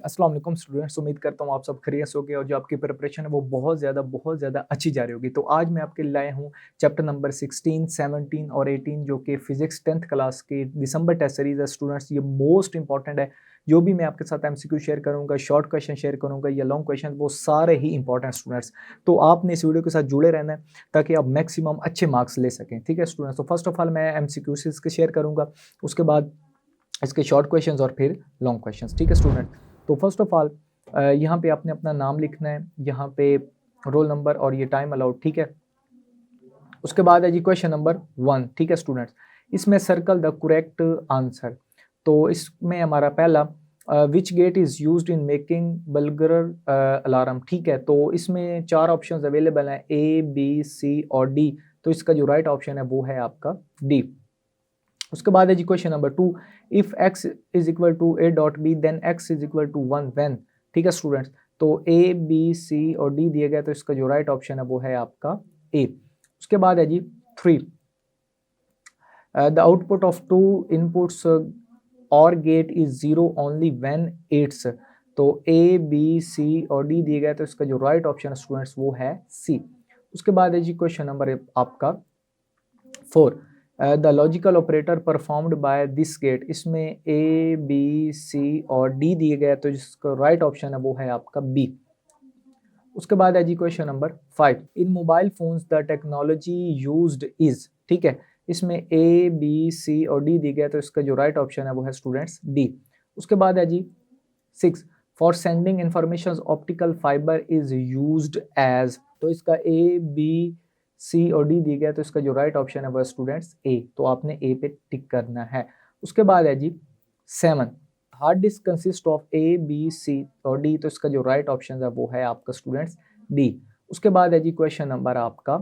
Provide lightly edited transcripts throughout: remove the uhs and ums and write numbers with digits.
अस्सलाम वालेकुम स्टूडेंट्स, उम्मीद करता हूँ आप सब खैरियत से होंगे और जो आपकी प्रिपरेशन है वो बहुत ज़्यादा अच्छी जा रही होगी। तो आज मैं आपके लिए लाया हूँ चैप्टर नंबर 16, 17 और 18 जो कि फिजिक्स 10th क्लास की दिसंबर टेस्ट सीरीज है। स्टूडेंट्स ये मोस्ट इंपॉर्टेंट है। जो भी मैं आपके साथ एमसीक्यू शेयर करूँगा, शॉर्ट क्वेश्चन शेयर करूँगा या लॉन्ग क्वेश्चन, वो सारे ही इंपॉर्टेंट स्टूडेंट्स। तो आपने इस वीडियो के साथ जुड़े रहना है ताकि आप मैक्सिमम अच्छे मार्क्स ले सकें। ठीक है स्टूडेंट्स, तो फर्स्ट ऑफ ऑल मैं एमसीक्यू इसके शेयर करूँगा, उसके बाद इसके शॉर्ट क्वेश्चंस और फिर लॉन्ग क्वेश्चंस। ठीक है स्टूडेंट, तो फर्स्ट ऑफ ऑल यहाँ पे आपने अपना नाम लिखना है, यहाँ पे रोल नंबर और ये टाइम अलाउड। ठीक है, उसके बाद है जी क्वेश्चन नंबर 1। ठीक है स्टूडेंट्स, इसमें सर्कल द करेक्ट आंसर। तो इसमें हमारा पहला which gate is used in making burglar alarm. ठीक है, तो इसमें 4 ऑप्शंस अवेलेबल हैं, ए बी सी और डी। तो इसका जो राइट ऑप्शन है वो है आपका डी। उसके बाद है जी question number 2, if x is equal to A dot B then x is equal to 1 when. ठीक है स्टूडेंट्स, तो ए बी सी और डी दिए गए, तो इसका जो राइट ऑप्शन है वो है आपका ए। उसके बाद है जी 3, the output of two inputs or gate is 0 only when it's. तो ए बी सी और डी दिए गए, तो इसका जो राइट ऑप्शन है स्टूडेंट्स वो है सी। उसके बाद है जी क्वेश्चन नंबर आपका 4, the logical operator performed by this gate. इसमें ए बी सी और डी दिए गए, तो जिसका राइट ऑप्शन है वो है आपका बी। उसके बाद है जी question number 5, in mobile phones the technology used is. ठीक है, इसमें ए बी सी और डी दिए गए, तो इसका जो राइट ऑप्शन है वो है स्टूडेंट्स डी। उसके बाद है जी 6, for sending information optical fibre is used as. तो इसका ए बी सी और डी दिए गया, तो इसका जो राइट ऑप्शन है वह स्टूडेंट्स ए। तो आपने ए पे टिक करना है। उसके बाद है जी 7, hard disk consist of A B C और डी। तो इसका जो राइट ऑप्शन है वो है आपका स्टूडेंट्स डी। उसके बाद है जी क्वेश्चन नंबर आपका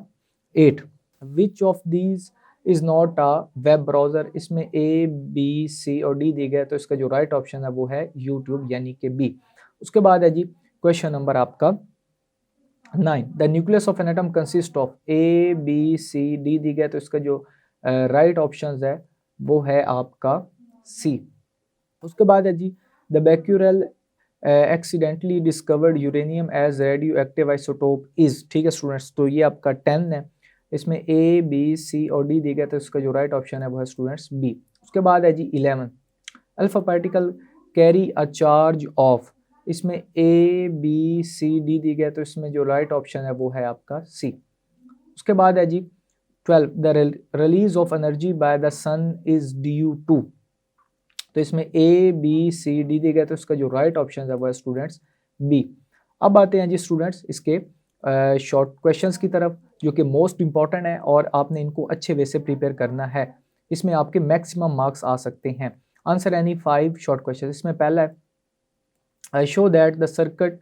8, which of these is not a web browser. इसमें ए बी सी और डी दिए गए, तो इसका जो राइट ऑप्शन है वो है यूट्यूब यानी कि बी। उसके बाद है जी क्वेश्चन नंबर आपका 9, the nucleus of an atom consist of A B C D दी गया, तो इसका जो राइट ऑप्शन है वो है आपका सी। उसके बाद है जी the Becquerel accidentally discovered uranium as radio active isotope is. ठीक है स्टूडेंट्स, तो ये आपका 10 है। इसमें ए बी सी और डी दी गया, तो इसका जो राइट ऑप्शन है वो है स्टूडेंट्स बी। उसके बाद है जी 11, alpha particle carry a charge of. इसमें ए बी सी डी दी गया, तो इसमें जो राइट ऑप्शन है वो है आपका सी। उसके बाद है जी 12, the release of energy by the sun is due to. तो इसमें ए बी सी डी दिए गए, तो इसका जो राइट ऑप्शन है वो है स्टूडेंट्स बी। अब आते हैं जी स्टूडेंट्स इसके शॉर्ट क्वेश्चंस की तरफ, जो कि मोस्ट इंपॉर्टेंट है और आपने इनको अच्छे वे से प्रिपेयर करना है। इसमें आपके मैक्सिमम मार्क्स आ सकते हैं। Answer any 5 short question. इसमें पहला है show that the circuit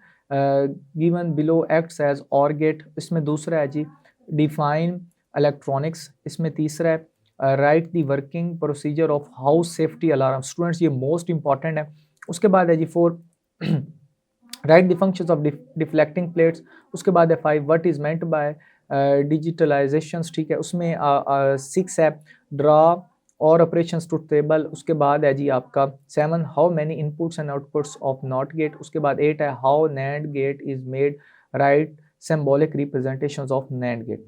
given below acts as or gate. इसमें दूसरा है जी डिफाइन इलेक्ट्रॉनिक्स। इसमें तीसरा है write the working procedure of house safety alarm. Students ये मोस्ट इंपॉर्टेंट है। उसके बाद है जी 4, write the functions of deflecting plates. उसके बाद है 5, what is meant by digitalisation. ठीक है, उसमें 6 है ड्रा और ऑपरेशंस टू टेबल। उसके बाद है जी आपका 7, how many inputs and outputs of not gate. उसके बाद 8 है how NAND gate is made, right symbolic representations of NAND gate.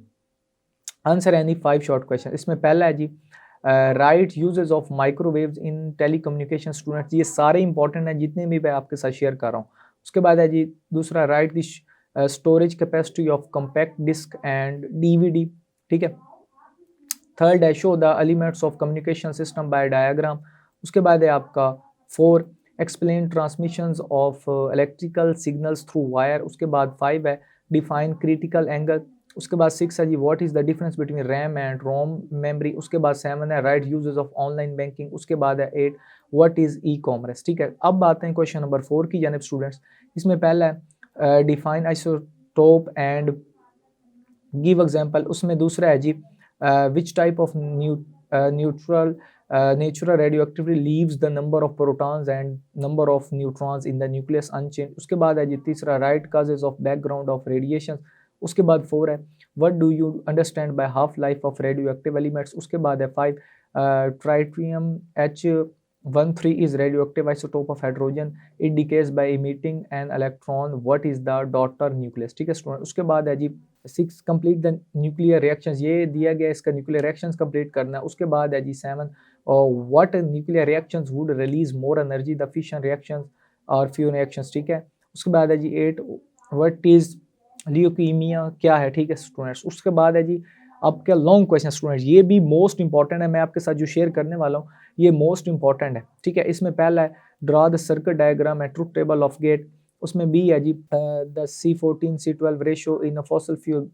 Answer any 5 short question. इसमें पहला है जी right uses of microwaves in telecommunication. Students ये सारे इंपॉर्टेंट हैं जितने भी मैं आपके साथ शेयर कर रहा हूँ। उसके बाद है जी दूसरा write the storage capacity of compact disc and DVD. ठीक है, थर्ड है show the elements of communication system by diagram. उसके बाद है आपका 4, explain transmissions of electrical signals through wire. उसके बाद 5 है डिफाइन क्रिटिकल एंगल। उसके बाद 6 है जी what is the difference between RAM and ROM memory. उसके बाद 7 है right uses of online banking. उसके बाद है 8, व्हाट इज ई कॉमर्स। ठीक है, अब बात है क्वेश्चन नंबर 4 की जानिब स्टूडेंट्स। इसमें पहला है define isotope and give example. उसमें दूसरा है जी which type of natural radioactivity leaves the number of protons and number of neutrons in the nucleus unchanged. उसके बाद है जी तीसरा right causes of background of radiation। उसके बाद 4 है what do you understand by half life of radioactive elements। उसके बाद है 5 tritium H 13 is radioactive isotope of hydrogen. It decays by emitting an electron. What is the daughter nucleus? ठीक है student. उसके बाद है जी 6 कंप्लीट द न्यूक्लियर रिएक्शंस, ये दिया गया इसका न्यूक्लियर रिएक्शंस कंप्लीट करना है। उसके बाद है जी 7 और what nuclear reactions would release more energy, the fission reactions और फ्यूजन रिएक्शंस। ठीक है। उसके बाद है जी 8 व्हाट इज ल्यूकीमिया, क्या है। ठीक है स्टूडेंट्स। उसके बाद है जी आपका लॉन्ग क्वेश्चन स्टूडेंट्स, ये भी मोस्ट इंपॉर्टेंट है, मैं आपके साथ जो शेयर करने वाला हूँ ये मोस्ट इंपॉर्टेंट है। ठीक है। इसमें पहला है draw the circuit diagram and truth table of gate. उसमें बी है जी the C14 C12 ratio in a fossil fuel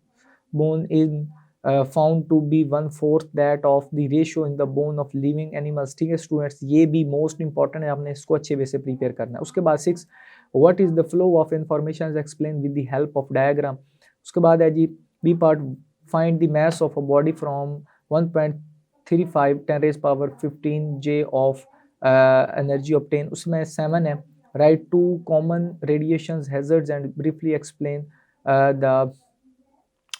bone in found to be 1/4 that of the ratio in the bone of living animals. ठीक है students, ये भी most important है, आपने इसको अच्छे वे से प्रिपेयर करना है। उसके बाद 6 what is the flow of information explain with the help of diagram. उसके बाद है जी B part find the mass of a body from 1.35 10 raised power 15 J of energy obtained। उसमें 7 है write 2 common radiations hazards and briefly explain the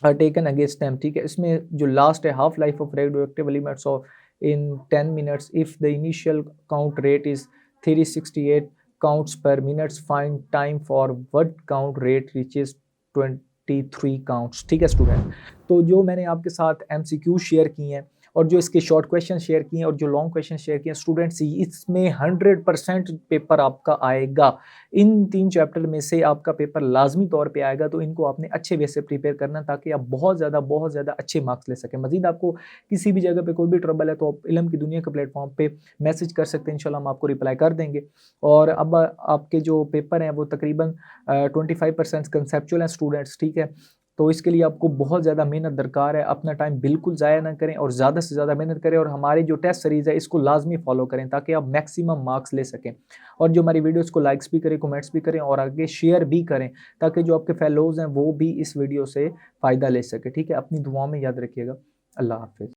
are taken against them। ठीक है। इसमें जो लास्ट है half life of radioactive elements of in 10 minutes if the initial count rate is 368 counts per minute, find time for what count rate reaches 23 counts. ठीक है student. तो जो मैंने आपके साथ MCQ शेयर किए हैं और जो इसके शॉर्ट क्वेश्चन शेयर किए हैं और जो लॉन्ग क्वेश्चन शेयर किए हैं स्टूडेंट्स, इसमें 100% पेपर आपका आएगा। इन 3 चैप्टर में से आपका पेपर लाजमी तौर पे आएगा, तो इनको आपने अच्छे वे से प्रिपेयर करना ताकि आप बहुत ज़्यादा अच्छे मार्क्स ले सकें। मजीद आपको किसी भी जगह पे कोई भी ट्रबल है तो आप इल्म की दुनिया के प्लेटफॉर्म पे मैसेज कर सकते हैं, इंशाल्लाह हम आपको रिप्लाई कर देंगे। और अब आपके जो पेपर हैं वो तकरीबन 25% कंसेप्चुअल हैं स्टूडेंट्स। ठीक है। तो इसके लिए आपको बहुत ज़्यादा मेहनत दरकार है, अपना टाइम बिल्कुल ज़ाया ना करें और ज़्यादा से ज़्यादा मेहनत करें और हमारी जो टेस्ट सीरीज़ है इसको लाजमी फॉलो करें ताकि आप मैक्सिमम मार्क्स ले सकें। और जो हमारी वीडियोस को लाइक्स भी करें, कमेंट्स भी करें और आगे शेयर भी करें ताकि जो आपके फेलोज़ हैं वो भी इस वीडियो से फ़ायदा ले सके। ठीक है। अपनी दुआओं में याद रखिएगा। अल्लाह हाफ़िज़।